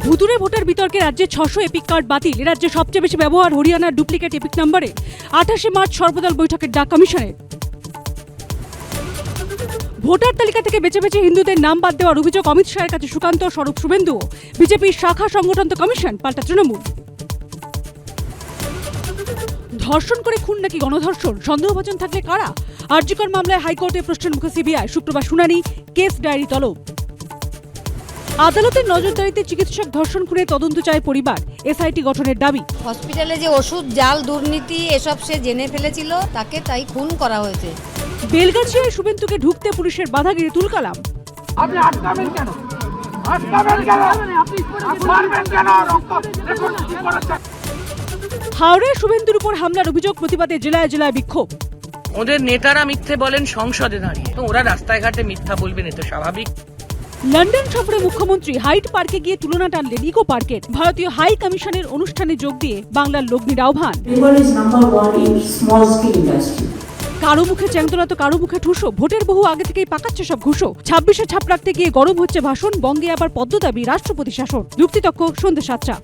ভুতুরে ভোটার বিতর্কে রাজ্যে 600 এপিক কার্ড বাতিল। রাজ্যে সবচেয়ে বেশি ব্যবহার হরিয়ানার ডুপ্লিকেট এপিক নম্বরে। 28 মার্চ সর্বদল বৈঠকের ডাক কমিশনের। ভোটার তালিকা থেকে বেছে বেছে হিন্দুদের নাম বাদ দেওয়ার অভিযোগ অমিত শাহের কাছে সুকান্ত, স্বরূপ শুভেন্দু। বিজেপির শাখা সংগঠন তো কমিশন, পাল্টা তৃণমূল। ধর্ষণ করে খুন নাকি গণধর্ষণ, সন্দেহভাজন থাকলে কারা? আরজিকর মামলায় হাইকোর্টে প্রশ্নের মুখে সিবিআই। শুক্রবার শুনানি, কেস ডায়েরি তলব। আদালতের নজরদারিতে চিকিৎসক ধর্ষণ খুনে তদন্ত চায় পরিবার। এসআইটি গঠনের দাবি। হসপিটালে যে ওষুধ জাল, দুর্নীতি এসব সে জেনে ফেলেছিল, তাকে তাই খুন করা হয়েছে। বেলগাছিয়ায় শুভেন্দুকে ঢুকতে পুলিশের বাধাগিরি তুলকালাম। আপনি আটকাবেন কেন? আটকাবেন কেন? আপনি মারবেন কেন? রক্ত দেখুন কি করেছে। হাওড়ায় শুভেন্দুর উপর হামলার অভিযোগ প্রতিবাদে জেলায় জেলায় বিক্ষোভ। ওদের নেতারা মিথ্যে বলেন সংসদে দাঁড়িয়ে, তো ওরা রাস্তায় ঘাটে মিথ্যা বলবেন, এ তো স্বাভাবিক। লন্ডন সফরে মুখ্যমন্ত্রী হাইট পার্কে গিয়ে তুলনা টানলেন ইকো পার্কের। ভারতীয় হাই কমিশনের অনুষ্ঠানে যোগ দিয়ে বাংলার লগ্নির আহ্বান। কারো মুখে চ্যাংদোলা তো কারো মুখে ঠুসো। ভোটের বহু আগে থেকেই পাকাচ্ছে সব ঘুষো। 26-এ ছাপ রাখতে গিয়ে গরম হচ্ছে ভাষণ। বঙ্গে আবার পদ্ম দাবি রাষ্ট্রপতি শাসন। যুক্তিতক্ক সন্ধ্যে 7টা।